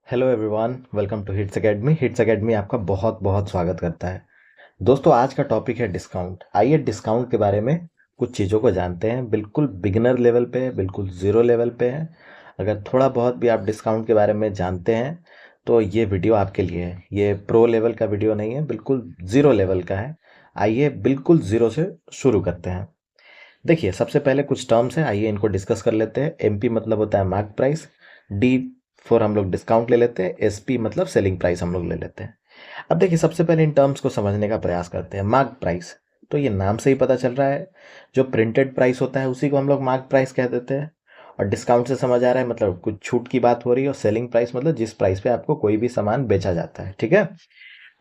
Hello everyone, welcome to Hits Academy. Hits Academy आपका बहुत बहुत स्वागत करता है। दोस्तों, आज का टॉपिक है डिस्काउंट। आइए डिस्काउंट के बारे में कुछ चीज़ों को जानते हैं। बिल्कुल बिगिनर लेवल पे है, बिल्कुल ज़ीरो लेवल पे है। अगर थोड़ा बहुत भी आप डिस्काउंट के बारे में जानते हैं तो ये वीडियो आपके लिए है। ये प्रो लेवल का वीडियो नहीं है, बिल्कुल ज़ीरो लेवल का है। आइए बिल्कुल ज़ीरो से शुरू करते हैं। देखिए, सबसे पहले कुछ टर्म्स हैं, आइए इनको डिस्कस कर लेते हैं। एमपी मतलब होता है मार्क प्राइस, डी फॉर हम लोग डिस्काउंट ले लेते हैं, एसपी मतलब सेलिंग प्राइस हम लोग ले लेते हैं। अब देखिए, सबसे पहले इन टर्म्स को समझने का प्रयास करते हैं। मार्क प्राइस, तो ये नाम से ही पता चल रहा है, जो प्रिंटेड प्राइस होता है उसी को हम लोग मार्क प्राइस कह देते हैं। और डिस्काउंट से समझ आ रहा है मतलब कुछ छूट की बात हो रही है, और सेलिंग प्राइस मतलब जिस प्राइस पे आपको कोई भी सामान बेचा जाता है। ठीक है,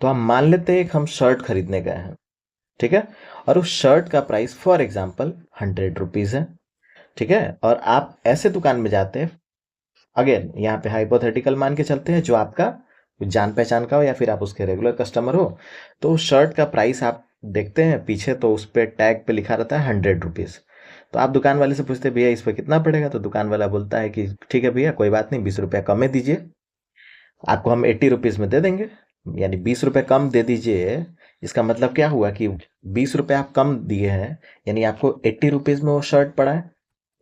तो हम मान लेते हैं कि हम शर्ट खरीदने गए हैं। ठीक है, और उस शर्ट का प्राइस फॉर एग्जाम्पल 100 रुपीज है। ठीक है, और आप ऐसे दुकान में जाते हैं, अगेन यहाँ पे हाइपोथेटिकल मान के चलते हैं, जो आपका जान पहचान का हो या फिर आप उसके रेगुलर कस्टमर हो, तो उस शर्ट का प्राइस आप देखते हैं पीछे, तो उस पर टैग पे लिखा रहता है 100 रुपीज। तो आप दुकान वाले से पूछते हैं भैया इस पर कितना पड़ेगा, तो दुकान वाला बोलता है कि ठीक है भैया, कोई बात नहीं, 20 रुपया कम में दीजिए, आपको हम 80 रुपीज में दे देंगे। यानी 20 रुपये कम दे दीजिए। इसका मतलब क्या हुआ कि 20 रुपये आप कम दिए हैं, यानी आपको 80 रुपीज में वो शर्ट पड़ा है।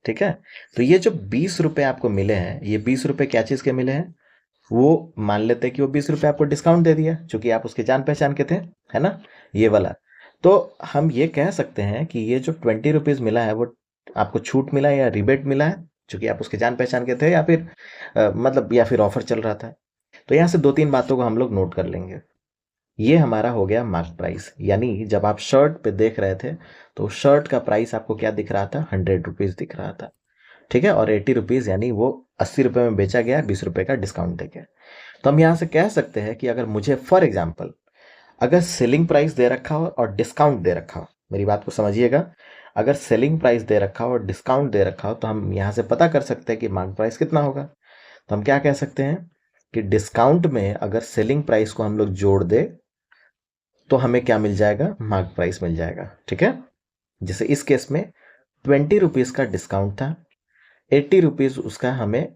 ठीक है, तो ये जो 20 रुपये आपको मिले हैं, ये 20 रुपये क्या चीज के मिले हैं, वो मान लेते हैं कि वो 20 रुपये आपको डिस्काउंट दे दिया, क्योंकि आप उसके जान पहचान के थे, है ना, ये वाला। तो हम ये कह सकते हैं कि ये जो 20 रुपीज मिला है वो आपको छूट मिला है या रिबेट मिला है, क्योंकि आप उसके जान पहचान के थे, या फिर मतलब या फिर ऑफर चल रहा था। तो यहाँ से दो तीन बातों को हम लोग नोट कर लेंगे। ये हमारा हो गया मार्क प्राइस, यानी जब आप शर्ट पे देख रहे थे तो शर्ट का प्राइस आपको क्या दिख रहा था, 100 रुपीज दिख रहा था। ठीक है, और 80 रुपीज यानी वो 80 रुपये में बेचा गया, 20 रुपये का डिस्काउंट देके। तो हम यहाँ से कह सकते हैं कि अगर मुझे फॉर एग्जाम्पल अगर सेलिंग प्राइस दे रखा हो और डिस्काउंट दे रखा हो, मेरी बात को समझिएगा, अगर सेलिंग प्राइस दे रखा हो और डिस्काउंट दे रखा हो, तो हम यहाँ से पता कर सकते हैं कि मार्क प्राइस कितना होगा। तो हम क्या कह सकते हैं कि डिस्काउंट में अगर सेलिंग प्राइस को हम लोग जोड़ दे तो हमें क्या मिल जाएगा, मार्क प्राइस मिल जाएगा। ठीक है, जैसे इस केस में 20 रुपीज का डिस्काउंट था, 80 रुपीज उसका हमें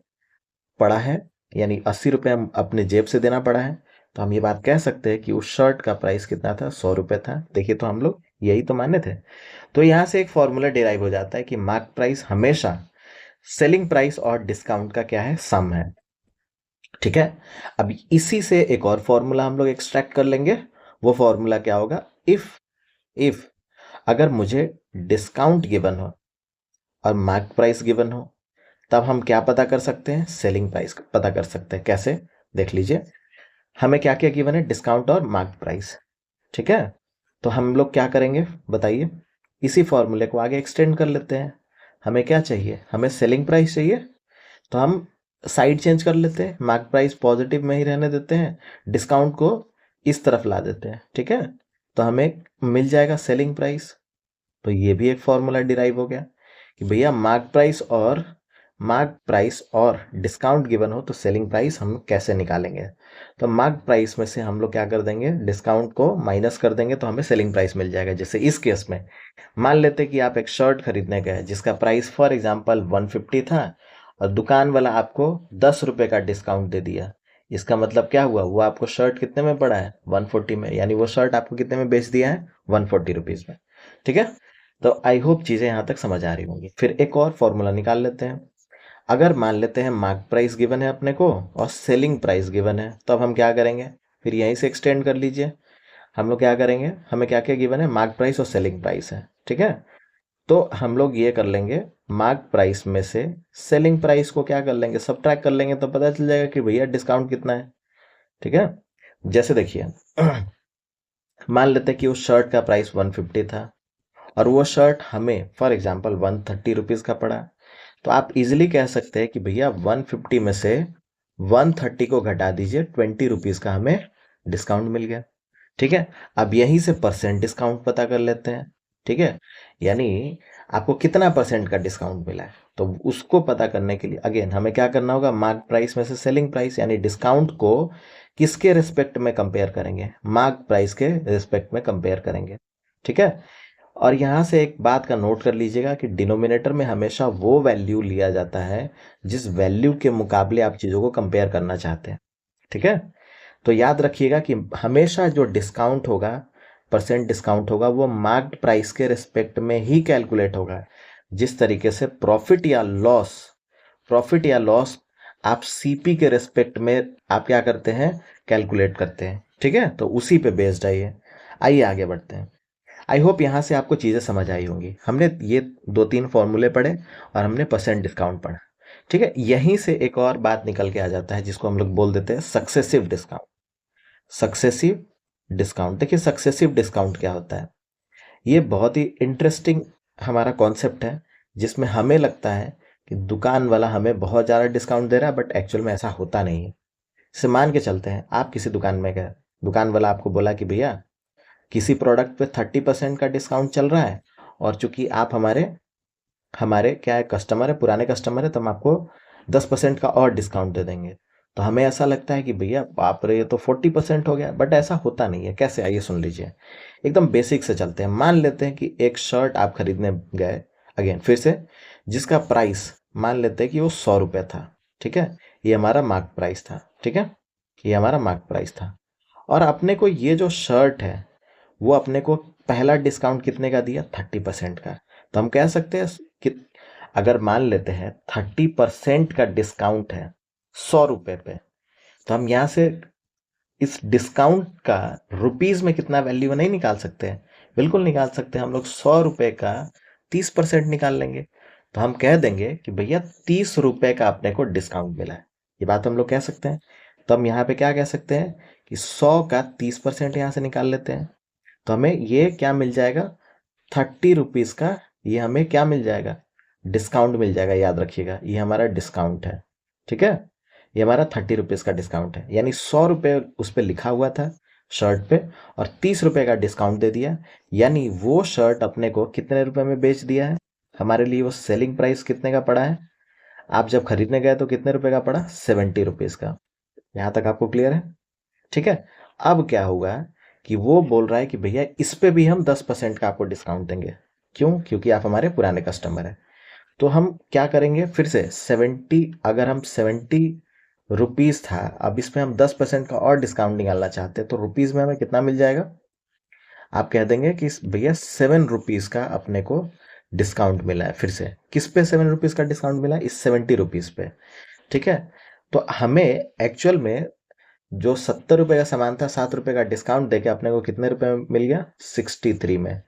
पड़ा है, यानी 80 रुपये हम अपने जेब से देना पड़ा है। तो हम ये बात कह सकते हैं कि उस शर्ट का प्राइस कितना था, 100 रुपये था। देखिए, तो हम लोग यही तो माने थे। तो यहाँ से एक फॉर्मूला डिराइव हो जाता है कि मार्क प्राइस हमेशा सेलिंग प्राइस और डिस्काउंट का क्या है, सम है। ठीक है, अब इसी से एक और फॉर्मूला हम लोग एक्सट्रैक्ट कर लेंगे। वो फॉर्मूला क्या होगा, इफ इफ अगर मुझे डिस्काउंट गिवन हो और मार्क प्राइस गिवन हो, तब हम क्या पता कर सकते हैं, सेलिंग प्राइस पता कर सकते हैं। कैसे, देख लीजिए, हमें क्या क्या गिवन है, डिस्काउंट और मार्क प्राइस। ठीक है, तो हम लोग क्या करेंगे बताइए, इसी फॉर्मूले को आगे एक्सटेंड कर लेते हैं। हमें क्या चाहिए, हमें सेलिंग प्राइस चाहिए, तो हम साइड चेंज कर लेते हैं, मार्क प्राइस पॉजिटिव में ही रहने देते हैं, डिस्काउंट को इस तरफ ला देते हैं। ठीक है, तो हमें मिल जाएगा सेलिंग प्राइस। तो ये भी एक फॉर्मूला डिराइव हो गया कि भैया मार्क प्राइस और डिस्काउंट गिवन हो तो सेलिंग प्राइस हम कैसे निकालेंगे। तो मार्क प्राइस में से हम लोग क्या कर देंगे, डिस्काउंट को माइनस कर देंगे, तो हमें सेलिंग प्राइस मिल जाएगा। जैसे इस केस में मान लेते कि आप एक शर्ट खरीदने गए जिसका प्राइस फॉर एग्जांपल 150 था, और दुकान वाला आपको 10 रुपए का डिस्काउंट दे दिया। इसका मतलब क्या हुआ, वो आपको शर्ट कितने में पड़ा है, 140 में, यानी वो शर्ट आपको कितने में बेच दिया है, 140 रुपीज में। ठीक है, तो आई होप चीजें यहां तक समझ आ रही होंगी। फिर एक और फॉर्मूला निकाल लेते हैं। अगर मान लेते हैं मार्क प्राइस गिवन है अपने को और सेलिंग प्राइस गिवन है, तो अब हम क्या करेंगे, फिर यहीं से एक्सटेंड कर लीजिए। हम लोग क्या करेंगे, हमें क्या क्या गिवन है, मार्क प्राइस और सेलिंग प्राइस है। ठीक है, तो हम लोग ये कर लेंगे, मार्क प्राइस में से सेलिंग प्राइस को क्या कर लेंगे, सब्ट्रैक्ट कर लेंगे, तो पता चल जाएगा कि भैया डिस्काउंट कितना है। ठीक है, जैसे देखिए मान लेते हैं कि उस शर्ट का प्राइस 150 था और वो शर्ट हमें फॉर एग्जांपल 130 रुपीज का पड़ा। तो आप इजिली कह सकते हैं कि भैया 150 में से 130 को घटा दीजिए, 20 रुपीज का हमें डिस्काउंट मिल गया। ठीक है, अब यहीं से परसेंट डिस्काउंट पता कर लेते हैं। ठीक है, यानी आपको कितना परसेंट का डिस्काउंट मिला है, तो उसको पता करने के लिए अगेन हमें क्या करना होगा, मार्क प्राइस में से सेलिंग प्राइस, यानी डिस्काउंट को किसके रिस्पेक्ट में कंपेयर करेंगे, मार्क प्राइस के रिस्पेक्ट में कंपेयर करेंगे। ठीक है, और यहाँ से एक बात का नोट कर लीजिएगा कि डिनोमिनेटर में हमेशा वो वैल्यू लिया जाता है जिस वैल्यू के मुकाबले आप चीज़ों को कंपेयर करना चाहते हैं। ठीक है। तो याद रखिएगा कि हमेशा जो डिस्काउंट होगा, परसेंट डिस्काउंट होगा, वो मार्क्ड प्राइस के रिस्पेक्ट में ही कैलकुलेट होगा। जिस तरीके से प्रॉफिट या लॉस आप सीपी के रेस्पेक्ट में आप क्या करते हैं, कैलकुलेट करते हैं। ठीक है, तो उसी पे बेस्ड है ये। आइए आगे बढ़ते हैं। आई होप यहाँ से आपको चीज़ें समझ आई होंगी। हमने ये 2-3 फॉर्मूले पढ़े और हमने परसेंट डिस्काउंट पढ़ा। ठीक है, यहीं से एक और बात निकल के आ जाता है जिसको हम लोग बोल देते हैं सक्सेसिव डिस्काउंट। सक्सेसिव डिस्काउंट, देखिए सक्सेसिव डिस्काउंट क्या होता है। ये बहुत ही इंटरेस्टिंग हमारा कॉन्सेप्ट है, जिसमें हमें लगता है कि दुकान वाला हमें बहुत ज़्यादा डिस्काउंट दे रहा है, बट एक्चुअल में ऐसा होता नहीं है। जैसे मान के चलते हैं, आप किसी दुकान में गए, दुकान वाला आपको बोला कि भैया किसी प्रोडक्ट पे 30% का डिस्काउंट चल रहा है, और चूंकि आप हमारे हमारे क्या है, कस्टमर है, पुराने कस्टमर है, तो हम आपको 10% का और डिस्काउंट दे देंगे। तो हमें ऐसा लगता है कि भैया बाप रे, ये तो 40% हो गया, बट ऐसा होता नहीं है। कैसे, आइए सुन लीजिए। एकदम बेसिक से चलते हैं। मान लेते हैं कि एक शर्ट आप खरीदने गए, अगेन फिर से, जिसका प्राइस मान लेते हैं कि वो 100 रुपये था। ठीक है, ये हमारा मार्क प्राइस था। ठीक है, ये हमारा मार्क प्राइस था। और अपने को ये जो शर्ट है, वो अपने को पहला डिस्काउंट कितने का दिया, 30% का। तो हम कह सकते हैं कि अगर मान लेते हैं 30% का डिस्काउंट है 100 रुपये पे, तो हम यहाँ से इस डिस्काउंट का रुपीज में कितना वैल्यू नहीं निकाल सकते हैं। बिल्कुल निकाल सकते हैं। हम लोग 100 रुपये का 30% निकाल लेंगे, तो हम कह देंगे कि भैया 30 रुपये का अपने को डिस्काउंट मिला है। ये बात हम लोग कह सकते हैं। तो हम यहाँ पे क्या कह सकते हैं कि 100 का 30% यहाँ से निकाल लेते हैं, तो हमें ये क्या मिल जाएगा, 30 रुपीज का ये हमें क्या मिल जाएगा, डिस्काउंट मिल जाएगा। याद रखिएगा, ये हमारा डिस्काउंट है। ठीक है, ये हमारा 30 रुपीज का डिस्काउंट है, यानी 100 रुपये उस पर लिखा हुआ था शर्ट पे, और 30 रुपये का डिस्काउंट दे दिया, यानी वो शर्ट अपने को कितने रुपए में बेच दिया है। हमारे लिए वो सेलिंग प्राइस कितने का पड़ा है, आप जब खरीदने गए तो कितने रुपए का पड़ा, 70 रुपीज का। यहां तक आपको क्लियर है। ठीक है, अब क्या होगा कि वो बोल रहा है कि भैया इस पे भी हम 10% का आपको डिस्काउंट देंगे। क्यों, क्योंकि आप हमारे पुराने कस्टमर हैं। तो हम क्या करेंगे, फिर से 70, अगर हम 70 रुपीज था, अब इसमें हम 10% का और डिस्काउंट निकालना चाहते हैं, तो रुपीज में हमें कितना मिल जाएगा। आप कह देंगे कि भैया 7 रुपीज का अपने को डिस्काउंट मिला है। फिर से किस पे 7 रुपीज का डिस्काउंट मिला है, इस 70 रुपीज पे। ठीक है, तो हमें एक्चुअल में जो 70 रुपये का सामान था, 7 रुपये का डिस्काउंट देके अपने को कितने रुपए में मिल गया, 63 में।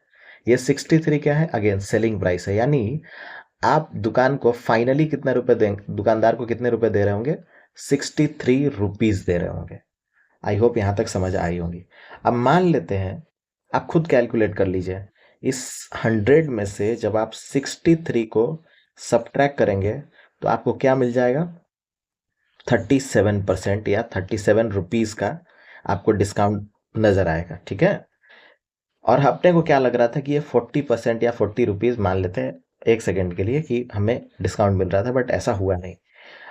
ये 63 क्या है, अगेन सेलिंग प्राइस है, यानी आप दुकान को फाइनली कितने रुपए देंगे, दुकानदार को कितने रुपए दे रहे होंगे, 63 रुपीज दे रहे होंगे। आई होप यहां तक समझ आई होगी। अब मान लेते हैं, आप खुद कैलकुलेट कर लीजिए, इस 100 में से जब आप 63 को सब्ट्रैक्ट करेंगे, तो आपको क्या मिल जाएगा, 37% या 37 रुपीज का आपको डिस्काउंट नजर आएगा। ठीक है, और अपने को क्या लग रहा था कि ये 40% या 40 रुपीज मान लेते हैं एक सेकेंड के लिए कि हमें डिस्काउंट मिल रहा था, बट ऐसा हुआ नहीं।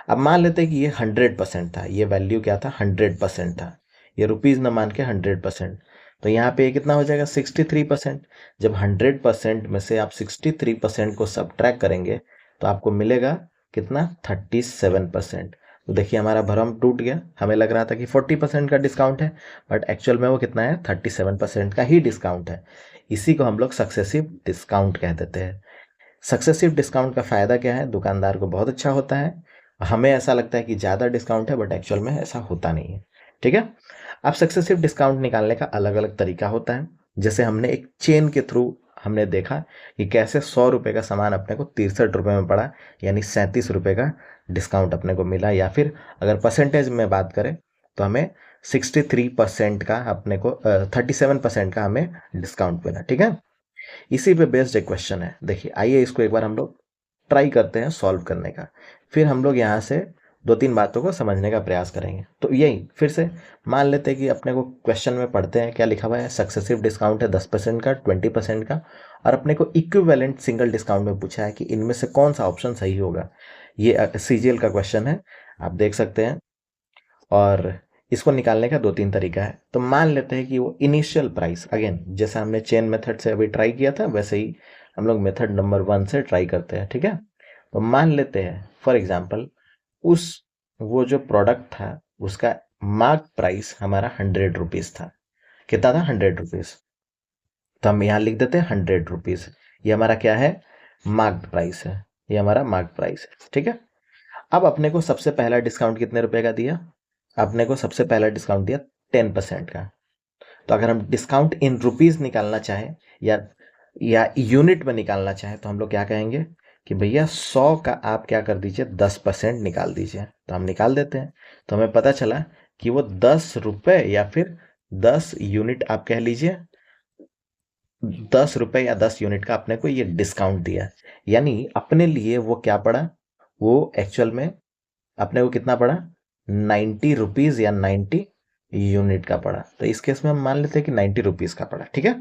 अब मान लेते हैं कि ये 100% था, ये वैल्यू क्या था, 100% था, ये रुपीज न मान के 100%। तो यहाँ पे कितना हो जाएगा, 63%। जब 100% में से आप 63% को सब्ट्रैक्ट करेंगे, तो आपको मिलेगा कितना, 37%। तो देखिए हमारा भ्रम टूट गया। हमें लग रहा था कि 40% का डिस्काउंट है, बट एक्चुअल में वो कितना है, 37% का ही डिस्काउंट है। इसी को हम लोग सक्सेसिव डिस्काउंट कह देते हैं। सक्सेसिव डिस्काउंट का फायदा क्या है, दुकानदार को बहुत अच्छा होता है। हमें ऐसा लगता है कि ज़्यादा डिस्काउंट है, बट एक्चुअल में ऐसा होता नहीं है। ठीक है, अब सक्सेसिव डिस्काउंट निकालने का अलग अलग तरीका होता है। जैसे हमने एक चेन के थ्रू हमने देखा कि कैसे 100 रुपये का सामान अपने को 63 रुपये में पड़ा, यानी 37 रुपये का डिस्काउंट अपने को मिला। या फिर अगर परसेंटेज में बात करें, तो हमें 63% का अपने को 37% का हमें डिस्काउंट मिला। ठीक है, इसी पे बेस्ड एक क्वेश्चन है। देखिए आइए इसको एक बार हम लोग ट्राई करते हैं सॉल्व करने का, फिर हम लोग यहाँ से 2-3 बातों को समझने का प्रयास करेंगे। तो यही फिर से मान लेते हैं कि अपने को क्वेश्चन में पढ़ते हैं क्या लिखा हुआ है, सक्सेसिव डिस्काउंट है 10% का, 20% का, और अपने को इक्विवेलेंट सिंगल डिस्काउंट में पूछा है कि इनमें से कौन सा ऑप्शन सही होगा। ये सीजीएल का क्वेश्चन है, आप देख सकते हैं। और इसको निकालने का 2-3 तरीका है। तो मान लेते हैं कि वो इनिशियल प्राइस, अगेन जैसा हमने चेन मेथड से अभी ट्राई किया था, वैसे ही हम लोग मेथड नंबर 1 से ट्राई करते हैं। ठीक है, तो मान लेते हैं फॉर एग्जांपल उस वो जो प्रोडक्ट था उसका मार्क प्राइस हमारा 100 रुपीज था। कितना था? 100 रुपीज। तो हम यहाँ लिख देते हैं 100 रुपीज। ये हमारा क्या है? मार्क प्राइस है। ये हमारा मार्क प्राइस है, ठीक है। अब अपने को सबसे पहला डिस्काउंट कितने रुपए का दिया? अपने को सबसे पहला डिस्काउंट दिया 10% का। तो अगर हम डिस्काउंट इन रुपीज निकालना चाहें या यूनिट में निकालना चाहें तो हम लोग क्या कहेंगे कि भैया 100 का आप क्या कर दीजिए, 10% निकाल दीजिए। तो हम निकाल देते हैं। तो हमें पता चला कि वो 10 रुपए या फिर 10 यूनिट आप कह लीजिए, 10 रुपए या 10 यूनिट का अपने को ये डिस्काउंट दिया। यानी अपने लिए वो क्या पड़ा? वो एक्चुअल में अपने को कितना पड़ा? 90 रुपीज या 90 यूनिट का पड़ा। तो इस केस में हम मान लेते हैं कि 90 रुपीज का पड़ा, ठीक है।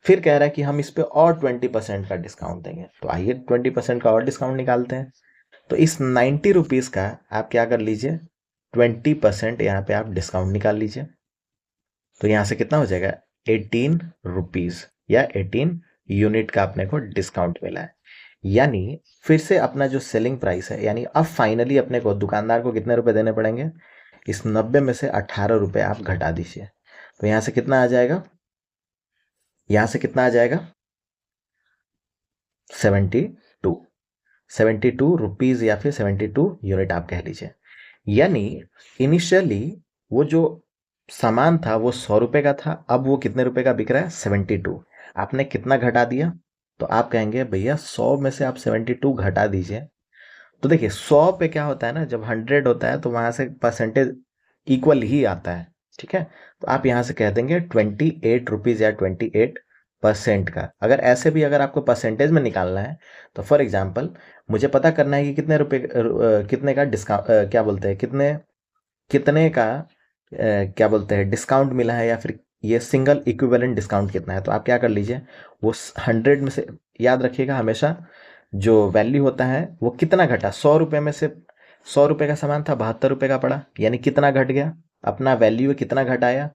फिर कह रहा है कि हम इस पे और 20% का डिस्काउंट देंगे। तो आइए 20% का और डिस्काउंट निकालते हैं। तो इस 90 रुपीज का आप क्या कर लीजिए, 20% यहाँ पे आप डिस्काउंट निकाल लीजिए। तो यहाँ से कितना हो जाएगा? 18 रुपीज या 18 यूनिट का अपने को डिस्काउंट मिला है। यानी फिर से अपना जो सेलिंग प्राइस है, यानी अब फाइनली अपने को दुकानदार को कितने रुपए देने पड़ेंगे? इस 90 में से 18 रुपए आप घटा दीजिए। तो यहां से कितना आ जाएगा? यहां से कितना आ जाएगा? 72। 72 रुपीज या फिर 72 यूनिट आप कह लीजिए। यानी इनिशियली वो जो सामान था वो 100 रुपए का था, अब वो कितने रुपए का बिक रहा है? 72। आपने कितना घटा दिया? तो आप कहेंगे भैया 100 में से आप 72 घटा दीजिए। तो देखिए 100 पे क्या होता है ना, जब 100 होता है तो वहां से परसेंटेज इक्वल ही आता है, ठीक है। तो आप यहां से कह देंगे 28 रुपीज या 28% का। अगर ऐसे भी अगर आपको परसेंटेज में निकालना है तो फॉर एग्जाम्पल मुझे पता करना है कि कितने रुपए कितने का डिस्काउंट, क्या बोलते हैं, कितने कितने का क्या बोलते हैं डिस्काउंट मिला है, या फिर ये सिंगल इक्विवेलेंट डिस्काउंट कितना है। तो आप क्या कर लीजिए, वो 100 में से याद रखिएगा हमेशा जो वैल्यू होता है वो कितना घटा। 100 रुपए में से 100 रुपए का सामान था, 72 रुपए का पड़ा, यानी कितना घट गया, अपना वैल्यू कितना घटाया।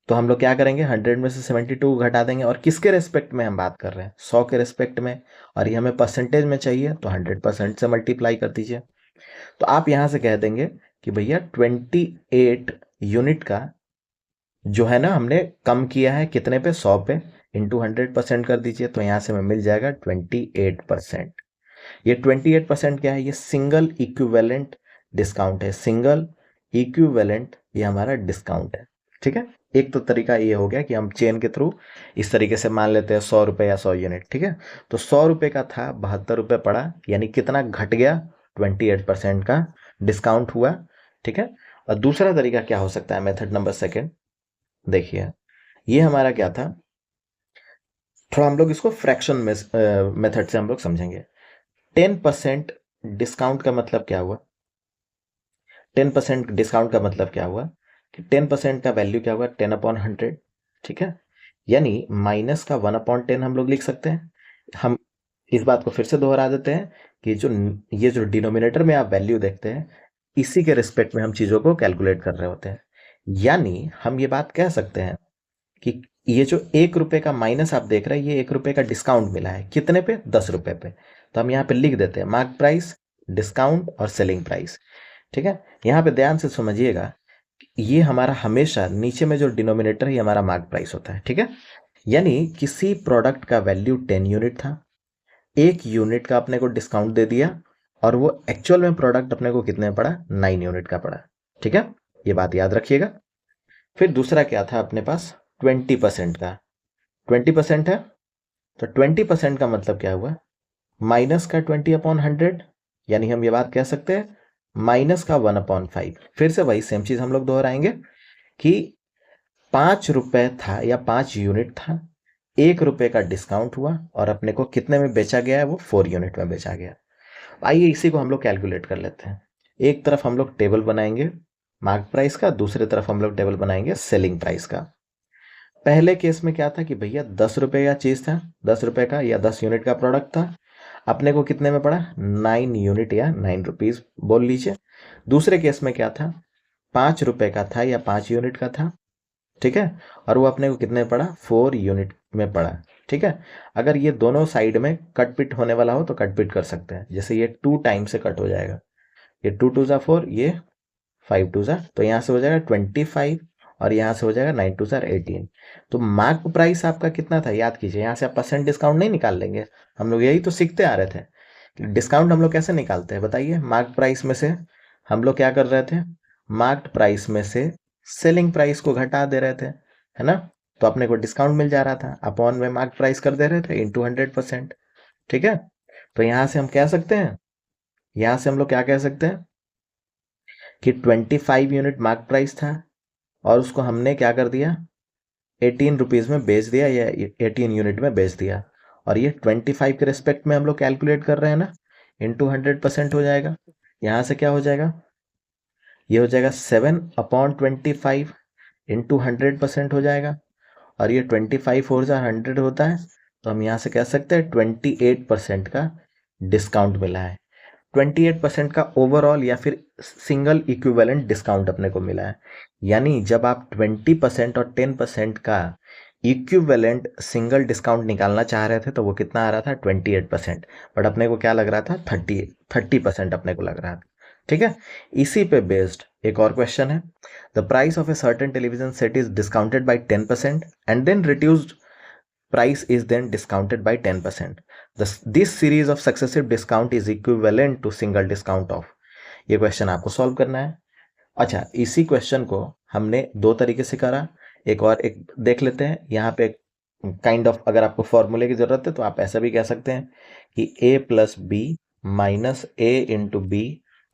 तो हम लोग क्या करेंगे, 100 में से 72 घटा देंगे। और किसके रेस्पेक्ट में हम बात कर रहे हैं? 100 के रेस्पेक्ट में। और ये हमें परसेंटेज में चाहिए तो 100% से मल्टीप्लाई कर दीजिए। तो आप यहां से कह देंगे कि भैया 28 यूनिट का जो है ना हमने कम किया है कितने पे? 100 पे। इंटू 100% कर दीजिए। तो यहां से हमें मिल जाएगा 28%। ये 28% क्या है? ये सिंगल इक्विवेलेंट डिस्काउंट है। सिंगल इक्विवेलेंट ये हमारा डिस्काउंट है, ठीक है। एक तो तरीका ये हो गया कि हम चेन के थ्रू इस तरीके से मान लेते हैं 100 रुपए या 100 यूनिट, ठीक है। तो 100 रुपए का था, 72 रुपए पड़ा, यानी कितना घट गया? 28% का डिस्काउंट हुआ, ठीक है। और दूसरा तरीका क्या हो सकता है? मेथड नंबर सेकेंड देखिए, ये हमारा क्या था, थोड़ा हम लोग इसको फ्रैक्शन मेथड से हम लोग समझेंगे। 10% डिस्काउंट का मतलब क्या हुआ? 10% डिस्काउंट का मतलब क्या हुआ कि 10% का वैल्यू क्या हुआ? 10/100, ठीक है। यानी माइनस का 1/10 हम लोग लिख सकते हैं। हम इस बात को फिर से दोहरा देते हैं कि ये जो डिनोमिनेटर में आप वैल्यू देखते हैं, इसी के रिस्पेक्ट में हम चीजों को कैलकुलेट कर रहे होते हैं। यानी हम ये बात कह सकते हैं कि ये जो 1 रुपए का माइनस आप देख रहे हैं, ये 1 रुपए का डिस्काउंट मिला है कितने पे? 10 रुपए पे। तो हम यहाँ पे लिख देते हैं मार्क प्राइस, डिस्काउंट और सेलिंग प्राइस, ठीक है। यहाँ पे ध्यान से समझिएगा, ये हमारा हमेशा नीचे में जो डिनोमिनेटर है हमारा मार्क प्राइस होता है, ठीक है। यानी किसी प्रोडक्ट का वैल्यू 10 यूनिट था, 1 यूनिट का अपने को डिस्काउंट दे दिया, और वो एक्चुअल में प्रोडक्ट अपने को कितने में पड़ा? 9 यूनिट का पड़ा, ठीक है। ये बात याद रखिएगा। फिर दूसरा क्या था अपने पास? 20% का। 20% है, तो 20% का मतलब क्या हुआ? माइनस का 20/100, यानी हम ये बात कह सकते हैं माइनस का 1/5। फिर से वही सेम चीज हम लोग दोहराएंगे कि 5 रुपए था या 5 यूनिट था, 1 रुपए का डिस्काउंट हुआ, और अपने को कितने में बेचा गया है? वो 4 यूनिट में बेचा गया। आइए इसी को हम लोग कैलकुलेट कर लेते हैं। एक तरफ हम लोग टेबल बनाएंगे मार्क प्राइस का, दूसरी तरफ हम लोग टेबल बनाएंगे सेलिंग प्राइस का। पहले केस में क्या था कि भैया 10 रुपए का चीज था, 10 रुपए का या 10 यूनिट का प्रोडक्ट था, अपने को कितने में पड़ा? 9 यूनिट या 9 रुपीज बोल लीजिए। दूसरे केस में क्या था? 5 रुपए का था या 5 यूनिट का था, ठीक है, और वो अपने को कितने में पड़ा? 4 यूनिट में पड़ा, ठीक है। अगर ये दोनों साइड में कट पिट होने वाला हो तो कट पिट कर सकते हैं। जैसे ये 2 टाइम से कट हो जाएगा, ये 2 2 जा 4, ये 5 2 ज़ार, तो यहाँ से हो जाएगा 25 और यहाँ से हो जाएगा 9 2 ज़ार 18। तो मार्क प्राइस आपका कितना था याद कीजिए, यहाँ से आप परसेंट डिस्काउंट नहीं निकाल लेंगे, हम लोग यही तो सीखते आ रहे थे। डिस्काउंट हम लोग कैसे निकालते हैं बताइए। मार्क प्राइस में से हम लोग क्या कर रहे थे, मार्क प्राइस में से सेलिंग प्राइस को घटा दे रहे थे, है ना। तो अपने को डिस्काउंट मिल जा रहा था, अपॉन में मार्क प्राइस कर दे रहे थे इंटू 100%। ठीक है, तो यहां से हम कह सकते हैं, यहां से हम लोग क्या कह सकते हैं कि 25 यूनिट मार्क प्राइस था और उसको हमने क्या कर दिया 18 रुपीज में बेच दिया या 18 यूनिट में बेच दिया। और ये 25 के रिस्पेक्ट में हम लोग कैलकुलेट कर रहे हैं ना, इंटू 100% हो जाएगा। यहां से क्या हो जाएगा, ये हो जाएगा 7/25 इंटू 100% हो जाएगा। और ये 25 और 100 होता है, तो हम यहाँ से कह सकते हैं 28% का डिस्काउंट मिला है। 28% का ओवरऑल या फिर सिंगल इक्विवेलेंट डिस्काउंट अपने को मिला है। यानी जब आप 20% और 10% का इक्विवेलेंट सिंगल डिस्काउंट निकालना चाह रहे थे तो वो कितना आ रहा था 28%, बट अपने को क्या लग रहा था 30% अपने को लग रहा था। ठीक है, इसी पे बेस्ड एक और क्वेश्चन है, the price of a certain television set is discounted by 10% and then reduced price is then discounted by 10%. This series of successive discount is equivalent to single discount of। ये question आपको solve करना है। अच्छा, इसी question को हमने दो तरीके से करा, एक देख लेते हैं। यहाँ पे काइंड ऑफ अगर आपको फॉर्मूले की जरूरत है तो आप ऐसा भी कह सकते हैं कि a plus B minus A into B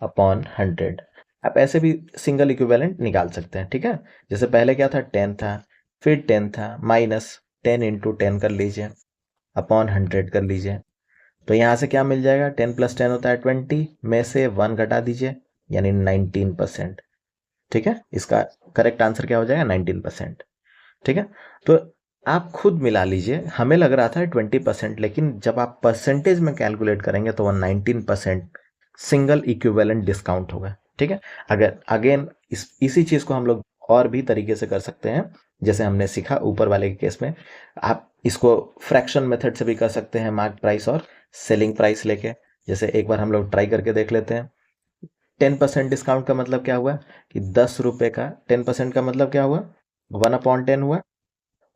upon 100। आप ऐसे भी सिंगल इक्विवेलेंट निकाल सकते हैं। ठीक है, जैसे पहले क्या था 10 था, फिर 10 था, माइनस 10 इंटू 10 कर लीजिए अपॉन 100 कर लीजिए। तो यहाँ से क्या मिल जाएगा, 10 प्लस 10 होता है 20, में से 1 घटा दीजिए यानी 19%। ठीक है, इसका करेक्ट आंसर क्या हो जाएगा 19%। ठीक है, तो आप खुद मिला लीजिए, हमें लग रहा था 20%, लेकिन जब आप परसेंटेज में कैलकुलेट करेंगे तो वो 19% सिंगल इक्विवेलेंट डिस्काउंट होगा। ठीक है, अगर अगेन इसी चीज को हम लोग और भी तरीके से कर सकते हैं, जैसे हमने सीखा ऊपर वाले के केस में। आप इसको फ्रैक्शन मेथड से भी कर सकते हैं, मार्क प्राइस और सेलिंग प्राइस लेके। जैसे एक बार हम लोग ट्राई करके देख लेते हैं। 10% डिस्काउंट का मतलब क्या हुआ कि 10 रुपए का 10% का मतलब क्या हुआ 1/10 हुआ।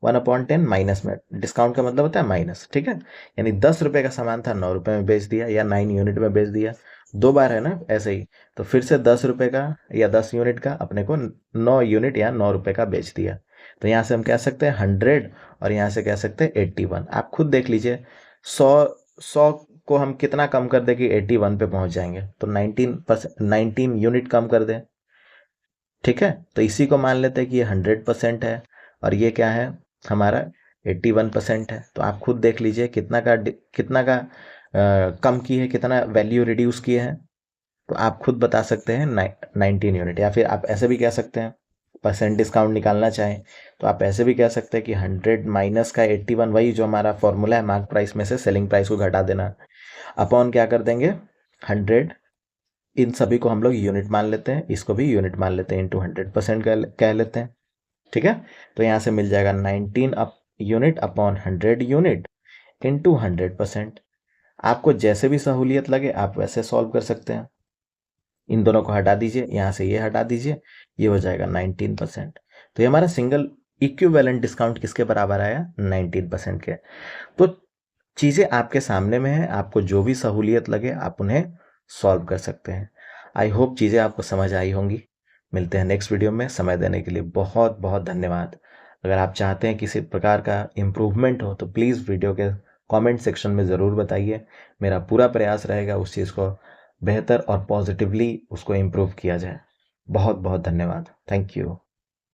1/10 माइनस में डिस्काउंट का मतलब होता है माइनस। ठीक है, यानी 10 रुपए का सामान था 9 रुपए में बेच दिया या 9 यूनिट में बेच दिया। दो बार है ना ऐसे ही, तो फिर से 10 रुपए का या 10 यूनिट का अपने को 9 यूनिट या 9 रुपए का बेच दिया। तो यहाँ से हम कह सकते हैं 100 और यहाँ से कह सकते हैं 81। आप खुद देख लीजिए 100 को हम कितना कम कर दें कि 81 पे पहुंच जाएंगे, तो 19 यूनिट कम कर दें। ठीक है, तो इसी को मान लेते हैं कि ये 100% है और ये क्या है हमारा 81% है। तो आप खुद देख लीजिए कितना का कम की है, कितना वैल्यू रिड्यूस किए हैं। तो आप खुद बता सकते हैं 19 यूनिट, या फिर आप ऐसे भी कह सकते हैं परसेंट डिस्काउंट निकालना चाहें तो आप ऐसे भी कह सकते हैं कि 100 माइनस का 81, वही जो हमारा फॉर्मूला है मार्क प्राइस में से सेलिंग प्राइस को घटा देना, अपॉन क्या कर देंगे 100। इन सभी को हम लोग यूनिट मान लेते हैं, इसको भी यूनिट मान लेते हैं, इंटू 100% कह लेते हैं। ठीक है, तो यहाँ से मिल जाएगा 19 यूनिट अपॉन 100 यूनिट इंटू 100%। आपको जैसे भी सहूलियत लगे आप वैसे सॉल्व कर सकते हैं। इन दोनों को हटा दीजिए, यहाँ से ये हटा दीजिए, ये हो जाएगा 19%। तो ये हमारा सिंगल इक्विवेलेंट डिस्काउंट किसके बराबर आया 19% के। तो चीज़ें आपके सामने में है, आपको जो भी सहूलियत लगे आप उन्हें सॉल्व कर सकते हैं। आई होप चीज़ें आपको समझ आई होंगी। मिलते हैं नेक्स्ट वीडियो में। समय देने के लिए बहुत बहुत धन्यवाद। अगर आप चाहते हैं किसी प्रकार का इम्प्रूवमेंट हो तो प्लीज़ वीडियो के कमेंट सेक्शन में ज़रूर बताइए। मेरा पूरा प्रयास रहेगा उस चीज़ को बेहतर और पॉजिटिवली उसको इम्प्रूव किया जाए। बहुत बहुत धन्यवाद। Thank you.